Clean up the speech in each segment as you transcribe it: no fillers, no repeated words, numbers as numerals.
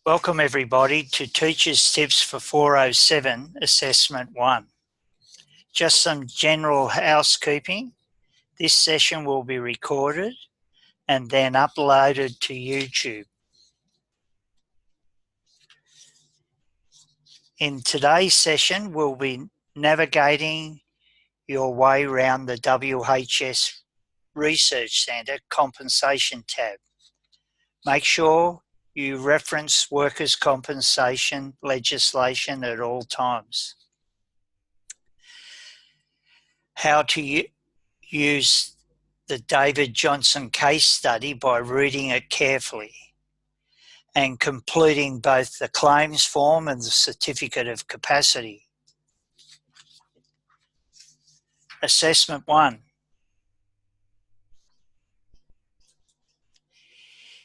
Welcome everybody to Teachers Tips for 407 Assessment 1. Just some general housekeeping. This session will be recorded and then uploaded to YouTube. In today's session, we'll be navigating your way around the WHS Research Centre Compensation tab. Make sure you reference workers' compensation legislation at all times. How to use the David Johnson case study by reading it carefully and completing both the claims form and the certificate of capacity. Assessment 1.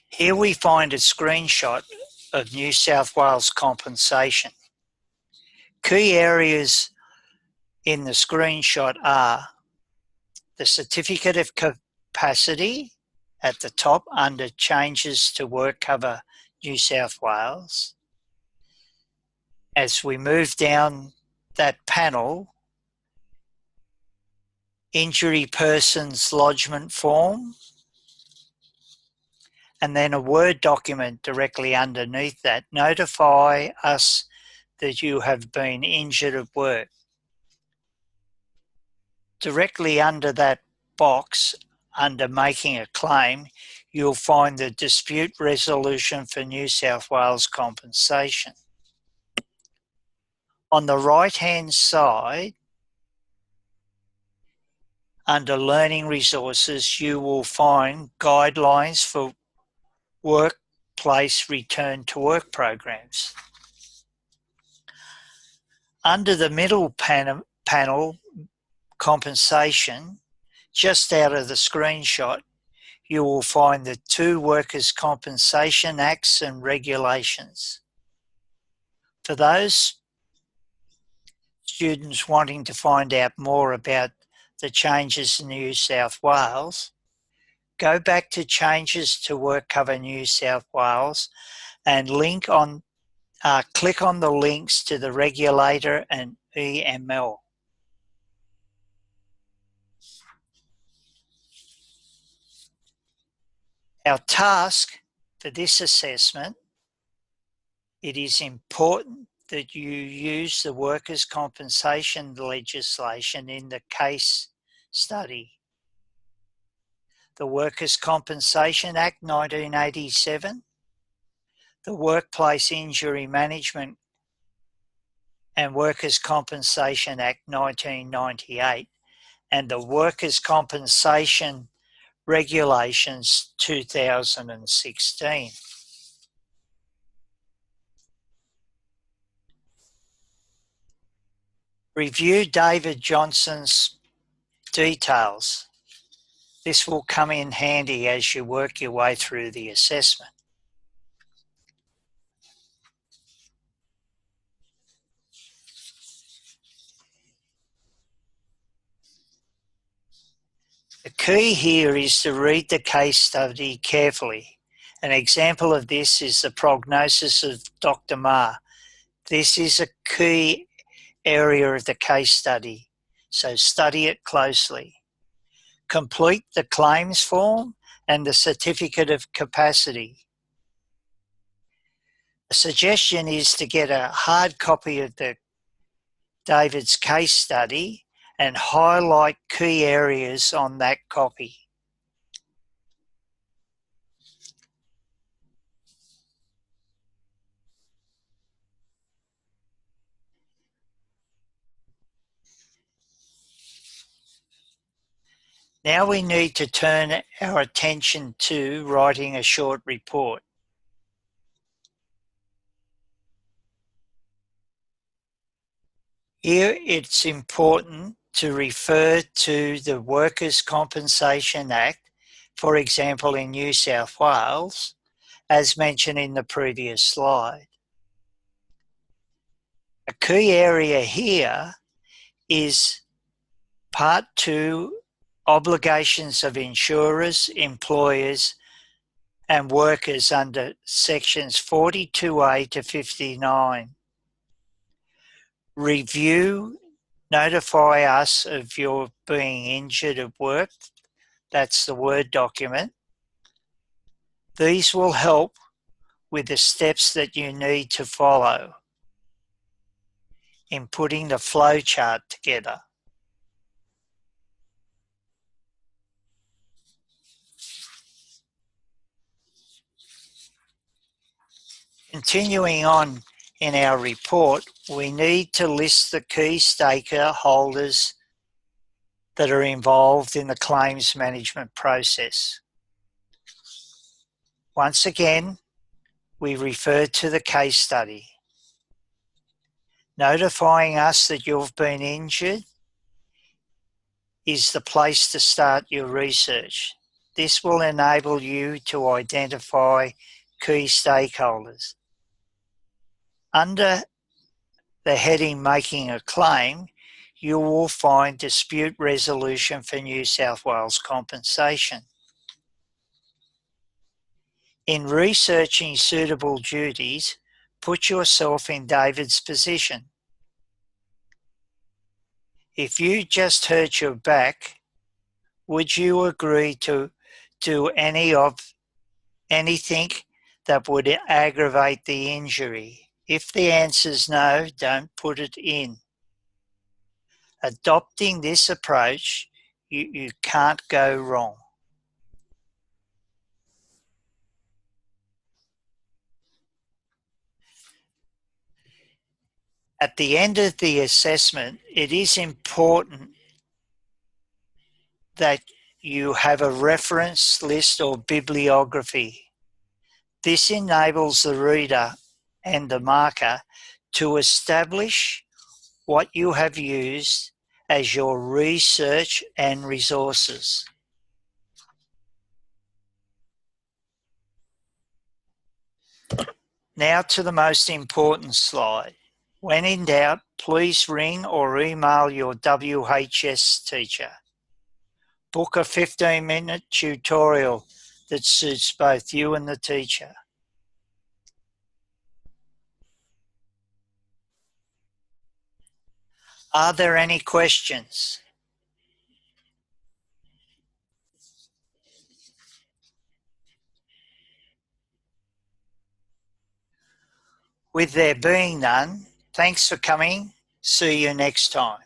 Here we find a screenshot of New South Wales compensation. Key areas in the screenshot are the certificate of capacity at the top under changes to work cover New South Wales. As we move down that panel, injury person's lodgement form, and then a Word document directly underneath that. Notify us that you have been injured at work. Directly under that box, under making a claim, you'll find the dispute resolution for New South Wales compensation. On the right-hand side, under Learning Resources, you will find guidelines for workplace return to work programs. Under the middle panel, compensation, just out of the screenshot, you will find the two Workers' Compensation Acts and regulations. For those students wanting to find out more about the changes in New South Wales, go back to Changes to Work Cover New South Wales and click on the links to the regulator and EML. Our task for this assessment, it is important that you use the workers' compensation legislation in the case study. The Workers' Compensation Act 1987, the Workplace Injury Management and Workers' Compensation Act 1998, and the Workers' Compensation Regulations 2016. Review David Johnson's details. This will come in handy as you work your way through the assessment. The key here is to read the case study carefully. An example of this is the prognosis of Dr. Ma. This is a key area of the case study, so study it closely. Complete the claims form and the certificate of capacity. A suggestion is to get a hard copy of David's case study and highlight key areas on that copy. Now we need to turn our attention to writing a short report. Here it's important to refer to the Workers' Compensation Act, for example in New South Wales, as mentioned in the previous slide. A key area here is Part 2, Obligations of Insurers, Employers and workers under sections 42A to 59. Review, notify us of your being injured at work. That's the Word document. These will help with the steps that you need to follow in putting the flow chart together. Continuing on in our report, we need to list the key stakeholders that are involved in the claims management process. Once again, we refer to the case study. Notifying us that you've been injured is the place to start your research. This will enable you to identify key stakeholders. Under the heading Making a Claim, you will find Dispute Resolution for New South Wales Compensation. In researching suitable duties, put yourself in David's position. If you just hurt your back, would you agree to do anything that would aggravate the injury? If the answer is no, don't put it in. Adopting this approach, you can't go wrong. At the end of the assessment, it is important that you have a reference list or bibliography. This enables the reader and the marker to establish what you have used as your research and resources. Now to the most important slide. When in doubt, please ring or email your WHS teacher. Book a 15-minute tutorial that suits both you and the teacher. Are there any questions? With there being none, thanks for coming. See you next time.